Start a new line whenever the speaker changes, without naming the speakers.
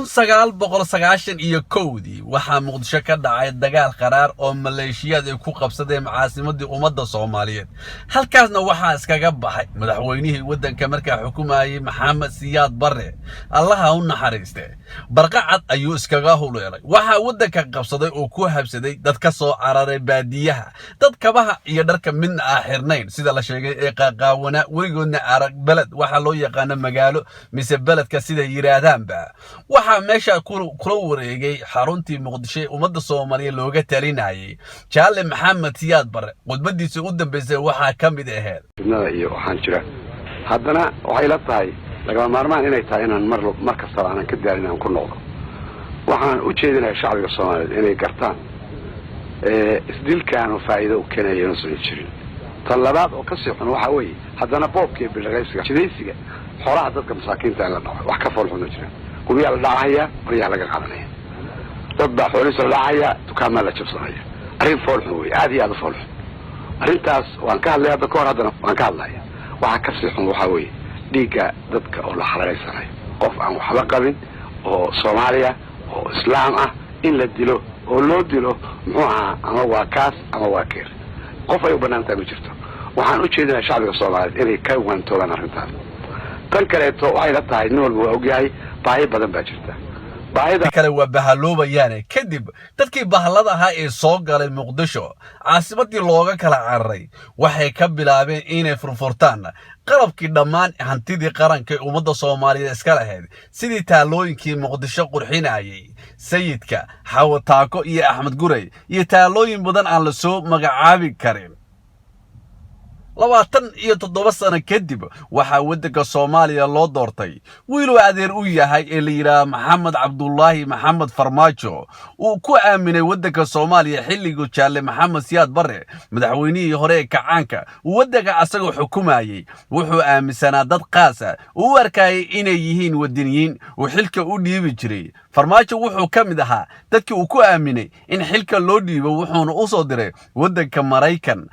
1991 waxaa Muqdisho ka dhacay dagaal qaraar oo maleeshiyad ay ku qabsadeen caasimadii ummadda Soomaaliyeed. halkaasna waxaa iskaga baxay madaxweynihii waddanka markaa xukumayay Maxamed Siyaad Barre. allaha u naxariiste. barqacad ayuu iskaga huleelay. waxaa waddanka qabsaday oo ku habsaday dad ka soo cararay baadiyaha, dad kabaha iyo dharka midna aan xirnayn sida la sheegay ee qaqaawana weligoodna arag balad waxa loo yaqaan magaalo mise baladka sida yiraahdaanba. waxaa meesha kula wareegay xaruntii Muqdisho ummadda Soomaaliyeed looga talinayay Jaale Maxamed Siyaad Barre. qodbadiisa u dambeysay waxaa ka mid ahayd
iyo waxaan jira haddana waxay la tahay laga maarmaan inay tahay inaan mar kasta aan ka daalin aan ku noqdo. waxaan u jeedinayaa shacbiga Soomaaliyeed inay gartaan isdilkaan oo faa'iido u keenayo soo jirin. talabaad oo ka sii xun waxa weeye haddana boobkii bilaqaysiga jidaysiga xoolaha dadka masaakiinta la dhaco wax ka fool xun jira. kuwiya la dhacaya kuwiya laga qadanaya dad baa xoolihiisa la dhacaya dukaamada la jabsanaya. arrin fool xun weeye aad iyo aad u fool xun. arrintaas waan ka hadlay hadda kahor haddana waan ka hadlaya. waxa ka sii xun waxa weeye dhiigga dadka oo la xalaaleysanayo qof aan waxba qabin oo Soomaaliya oo islaam ah in la dilo oo loo dilo muxuu ahaa ama waa kaas ama waa keer qof ay u banaantahay ma jirto. waxaan u jeedinayaa shacbiga Soomaaliyeed inay ka waantoobaan arrintaas. tan kaleeto waxay la tahay nin walba ogyahay baahi badan baa jirta. baahida
kale waa bahaloobayaan kadib dadkii bahalada ahaa ee soo galay Muqdisho caasimadii looga kala cararay waxay ka bilaabeen inay furfurtaan qalabkii dhammaan hantidii qaranka ee ummadda Soomaaliyeed iska lahayd sidii taalooyinkii Muqdisho qurxinayay sayidka Xawataako iyo Axmed Gurey iyo taalooyin badan aan la soo magacaabi karin. 27 sano kadib waxaa waddanka Soomaaliya loo doortay wiil adeer u yahay ee la yiraahdo Maxamed Cabdullaahi Maxamed Farmaajo uu ku aaminay waddanka Soomaaliya xilligu Jaale Maxamed Siyaad Barre madaxweynihii hore ee kacaanka waddanka asagoo xukumayay. wuxuu aaminsanaa dad qaas ah oo arkay inay yihiin wadaniyiin oo xilka u dhiibi jiray. Farmaajo wuxuu ka mid ahaa dadkii uu ku aaminay in xilka loo dhiibo wuxuuna u soo diray waddanka Mareykan.